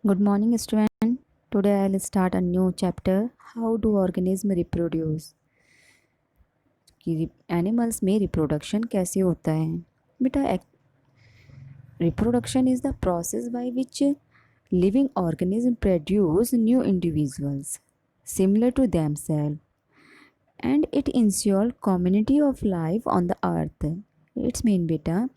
Good morning, student. Today I'll start a new chapter. How do organisms reproduce? कि animals में reproduction कैसे होता है बेटा। Reproduction is the process by which living organisms produce new individuals similar to themselves and it ensure community of life on the earth. It's mean बेटा,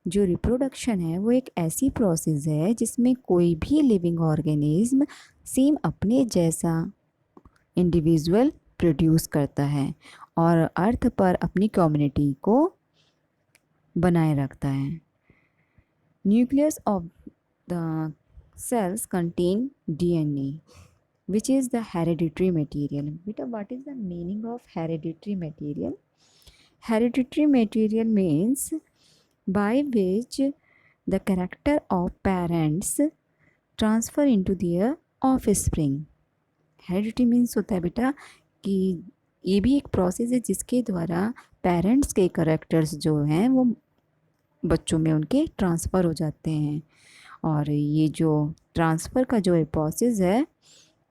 जो reproduction है वो एक ऐसी प्रोसेस है जिसमें कोई भी लिविंग ऑर्गेनिज्म सेम अपने जैसा इंडिविजुअल प्रोड्यूस करता है और अर्थ पर अपनी कम्युनिटी को बनाए रखता है। Nucleus of the cells contain DNA, which is the hereditary material. Beta, what is the meaning of hereditary material? Hereditary material means by which the character of parents transfer into their offspring. Heredity means होता है बेटा कि ये भी एक process है जिसके द्वारा पेरेंट्स के करेक्टर्स जो हैं वो बच्चों में उनके ट्रांसफ़र हो जाते हैं। और ये जो ट्रांसफ़र का जो प्रोसेस है,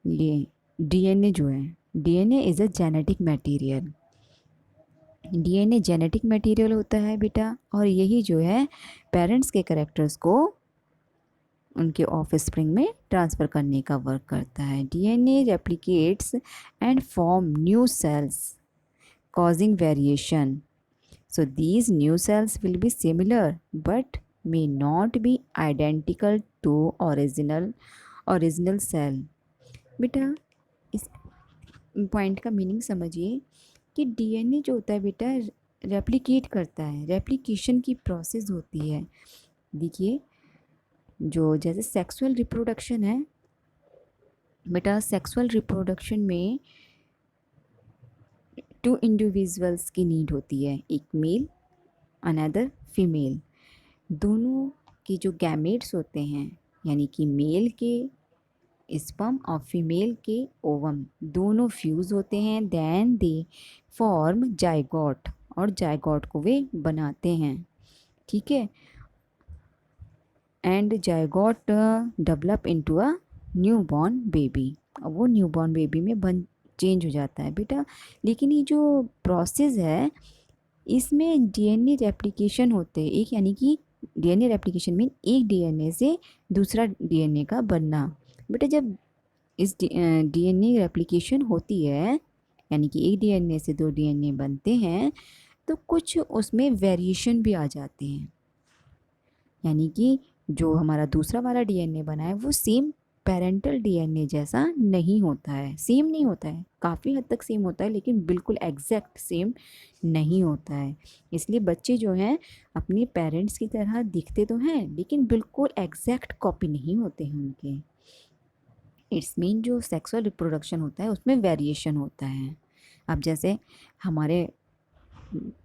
ये डीएनए जो है, DNA is a genetic material. DNA genetic material होता है बेटा, और यही जो है पेरेंट्स के करेक्टर्स को उनके ऑफस्प्रिंग में ट्रांसफ़र करने का वर्क करता है। DNA replicates and form new sales causing variation. So these new cells will be similar but may not be identical to original cell. बेटा, इस पॉइंट का मीनिंग समझिए कि डीएनए जो होता है बेटा रेप्लिकेट करता है, रेप्लिकेशन की प्रोसेस होती है। देखिए, जो जैसे सेक्सुअल रिप्रोडक्शन है बेटा, सेक्सुअल रिप्रोडक्शन में टू इंडिविजुअल्स की नीड होती है, एक मेल अनदर फीमेल। दोनों के जो गैमेट्स होते हैं, यानी कि मेल के स्पर्म और फीमेल के ओवम, दोनों फ्यूज़ होते हैं, देन दे फॉर्म जाइगोट, और जाइगोट को वे बनाते हैं, ठीक है। And zygote develop into a new born baby, अब वो न्यू बॉर्न बेबी में बन चेंज हो जाता है बेटा। लेकिन ये जो प्रोसेस है इसमें डीएनए रेप्लिकेशन होते हैं, एक यानी कि डीएनए रेप्लिकेशन में एक डीएनए से दूसरा डीएनए का बनना। बेटा, जब इस डीएनए रेप्लिकेशन होती है, यानी कि एक डीएनए से दो डीएनए बनते हैं, तो कुछ उसमें वेरिएशन भी आ जाते हैं, यानी कि जो हमारा दूसरा वाला डीएनए बना है वो सेम पेरेंटल डीएनए जैसा नहीं होता है, सेम नहीं होता है, काफ़ी हद तक सेम होता है लेकिन बिल्कुल एग्जैक्ट सेम नहीं होता है। इसलिए बच्चे जो हैं अपने पेरेंट्स की तरह दिखते तो हैं लेकिन बिल्कुल एग्जैक्ट कॉपी नहीं होते हैं उनके। इट्स मीन जो सेक्सुअल रिप्रोडक्शन होता है उसमें वेरिएशन होता है। अब जैसे हमारे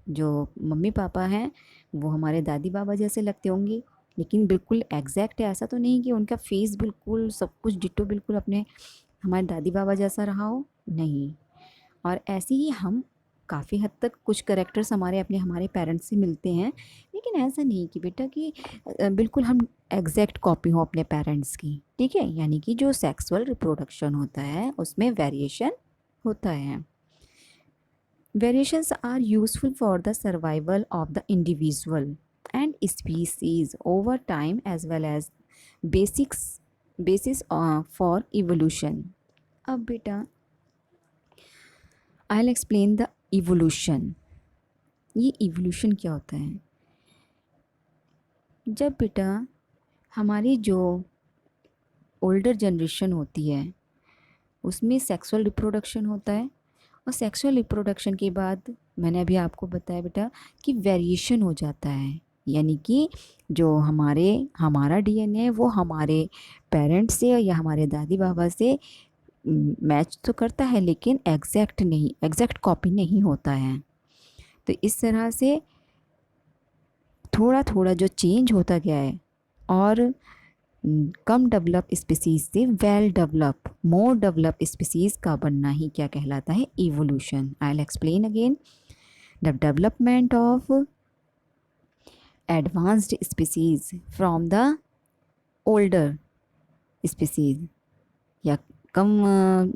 जो मम्मी पापा हैं वो हमारे दादी बाबा जैसे लगते होंगे, लेकिन बिल्कुल एग्जैक्ट है ऐसा तो नहीं कि उनका फेस बिल्कुल सब कुछ डिट्टो बिल्कुल अपने हमारे दादी बाबा जैसा रहा हो, नहीं। और ऐसे ही हम काफ़ी हद तक कुछ करेक्टर्स हमारे पेरेंट्स से मिलते हैं, लेकिन ऐसा नहीं कि बेटा कि बिल्कुल हम एग्जैक्ट कॉपी हो अपने पेरेंट्स की, ठीक है। यानी कि जो सेक्सुअल रिप्रोडक्शन होता है उसमें वेरिएशन होता है। Variations are useful for the survival of the individual and species over time as well as basis for evolution. अब बेटा I'll explain the evolution. ये evolution क्या होता है? जब बेटा हमारी जो ओल्डर जनरेशन होती है उसमें सेक्सुअल रिप्रोडक्शन होता है, और सेक्सुअल रिप्रोडक्शन के बाद मैंने अभी आपको बताया बेटा कि वेरिएशन हो जाता है, यानी कि जो हमारा डीएनए है वो हमारे पेरेंट्स से या हमारे दादी बाबा से मैच तो करता है लेकिन एग्जैक्ट कॉपी नहीं होता है। तो इस तरह से थोड़ा थोड़ा जो चेंज होता गया है, और कम डेवलप स्पीसीज से वेल डेवलप मोर डेवलप स्पीसीज का बनना ही क्या कहलाता है? Evolution. I will explain again. The development of advanced species from the older species या कम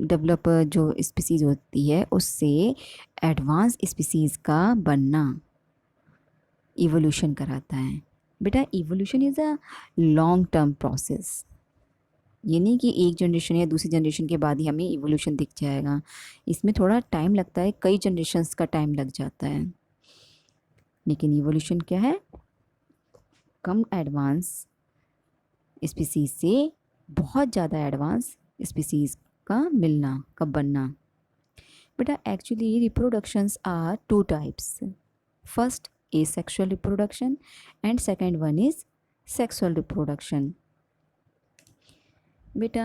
डेवलप जो स्पीसीज होती है उससे एडवांस स्पीसीज का बनना इवोल्यूशन कराता है। बेटा evolution is a long term process. ये नहीं कि एक जनरेशन या दूसरी जनरेशन के बाद ही हमें इवोल्यूशन दिख जाएगा, इसमें थोड़ा टाइम लगता है, कई जनरेशन्स का टाइम लग जाता है। लेकिन इवोल्यूशन क्या है, कम एडवांस स्पीसीज से बहुत ज़्यादा एडवांस स्पीसीज का मिलना, का बनना। बेटा actually reproductions are two types, first asexual reproduction and second one is sexual reproduction. Beta,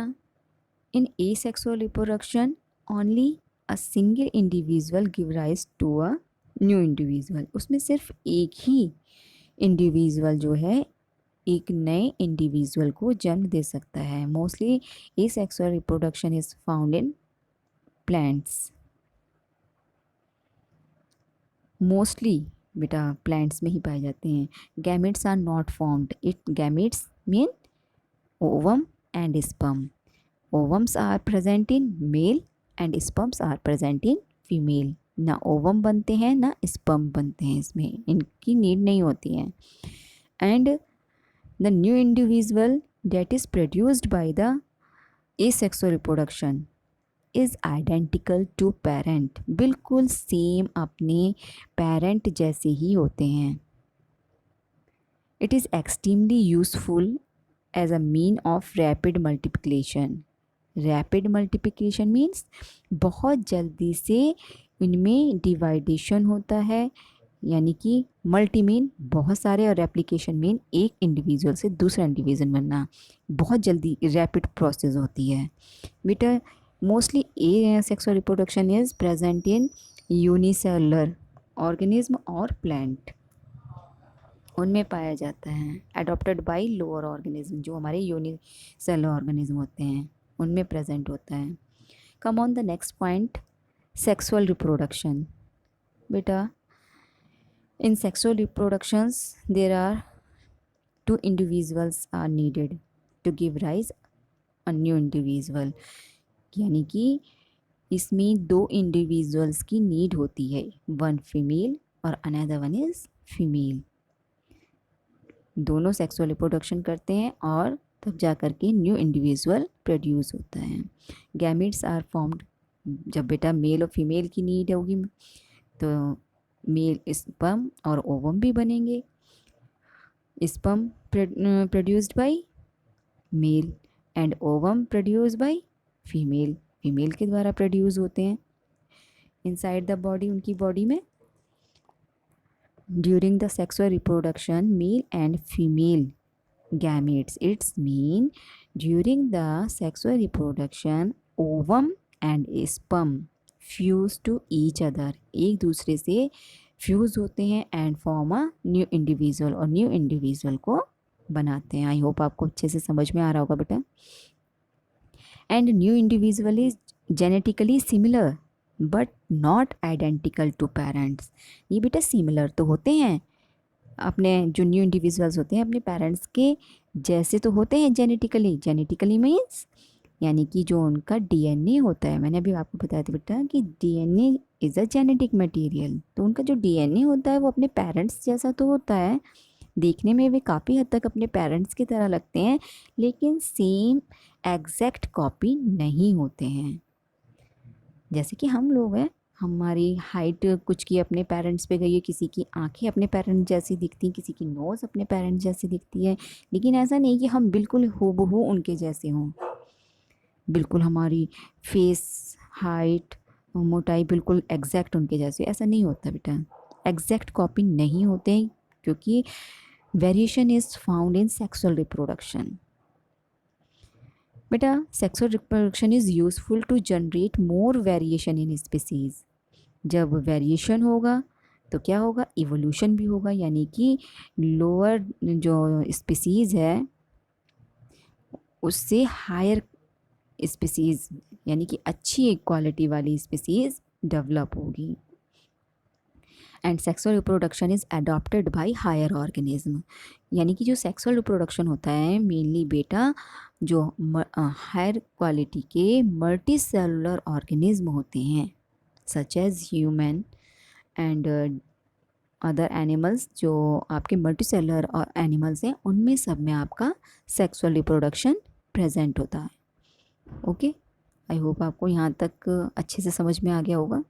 in asexual reproduction only a single individual give rise to a new individual. उसमें सिर्फ एक ही इंडिविजुअल जो है एक नए इंडिविजुअल को जन्म दे सकता है। Mostly asexual reproduction is found in plants. Mostly बेटा प्लांट्स में ही पाए जाते हैं। Gametes are not formed, it gametes mean ovum and sperm. Ovums are present in male and sperms are present in female. ना ओवम बनते हैं ना स्पर्म बनते हैं, इसमें इनकी नीड नहीं होती है। And the new individual that is produced by the asexual reproduction is identical to parent. बिल्कुल सेम अपने पेरेंट जैसे ही होते हैं। It is extremely useful as a mean of rapid multiplication. Rapid multiplication means बहुत जल्दी से इनमें डिवाइडेशन होता है, यानी कि मल्टी मीन बहुत सारे और रेप्लिकेशन मीन एक इंडिविजुअल से दूसरा इंडिविजुअल बनना, बहुत जल्दी रैपिड प्रोसेस होती है। बेटा mostly sexual reproduction is present in unicellular organism और प्लांट, उनमें पाया जाता है। अडॉप्टेड बाय लोअर ऑर्गेनिज्म, जो हमारे यूनिसेलुलर ऑर्गेनिज्म होते हैं उनमें प्रेजेंट होता है। Come on the next point, sexual reproduction. बेटा in sexual reproductions there are two individuals are needed to give rise a new individual, यानी कि इसमें दो इंडिविजुअल्स की नीड होती है, वन फीमेल और अनदर वन इज फीमेल। दोनों सेक्सुअल रिप्रोडक्शन करते हैं और तब जा कर के न्यू इंडिविजुअल प्रोड्यूस होता है। गैमेट्स आर फॉर्म्ड, जब बेटा मेल और फीमेल की नीड होगी तो मेल स्पर्म और ओवम भी बनेंगे। Sperm produced by male and ovum produced by female, female के द्वारा प्रोड्यूस होते हैं इनसाइड द बॉडी, उनकी बॉडी में। During the sexual reproduction, male and female gametes, it's mean during the sexual reproduction ovum and sperm fuse to each other, एक दूसरे से fuse होते हैं and form a new individual, और new individual को बनाते हैं। आई होप आपको अच्छे से समझ में आ रहा होगा बेटा। And new individual is genetically similar but not identical to parents. ये बेटा सिमिलर तो होते हैं, अपने जो न्यू इंडिविजुअल्स होते हैं अपने पेरेंट्स के जैसे तो होते हैं जेनेटिकली। जेनेटिकली मीन्स यानी कि जो उनका डीएनए होता है, मैंने अभी आपको बताया था बेटा कि DNA is a genetic material, तो उनका जो डीएनए होता है वो अपने पेरेंट्स जैसा तो होता है, देखने में वे काफ़ी हद तक अपने पेरेंट्स की तरह लगते हैं, लेकिन सेम एग्जैक्ट कॉपी नहीं होते हैं। जैसे कि हम लोग हैं, हमारी हाइट कुछ की अपने पेरेंट्स पे गई है, किसी की आंखें अपने पेरेंट्स जैसी दिखती हैं, किसी की नोज़ अपने पेरेंट्स जैसी दिखती है, लेकिन ऐसा नहीं कि हम बिल्कुल हूबहू उनके जैसे हों। बिल्कुल हमारी फेस, हाइट, मोटाई बिल्कुल एग्जैक्ट उनके जैसे, ऐसा नहीं होता बेटा। एग्जैक्ट कॉपी नहीं होते क्योंकि variation is found in sexual reproduction. बेटा sexual reproduction is useful to generate more variation in species. जब वेरिएशन होगा तो क्या होगा, इवोल्यूशन भी होगा, यानी कि लोअर जो स्पीसीज है उससे हायर स्पीसीज, यानी कि अच्छी क्वालिटी वाली स्पीसीज डेवलप होगी। And sexual reproduction is adopted by higher organism. यानी कि जो सेक्सुअल रिप्रोडक्शन होता है मेनली बेटा जो हायर क्वालिटी के मल्टी सेलुलर ऑर्गेनिज्म होते हैं, such as human and other animals, जो आपके मल्टी सेलुलर और एनिमल्स हैं उनमें सब में आपका सेक्सुअल रिप्रोडक्शन प्रेजेंट होता है। ओके, आई होप आपको यहाँ तक अच्छे से समझ में आ गया होगा।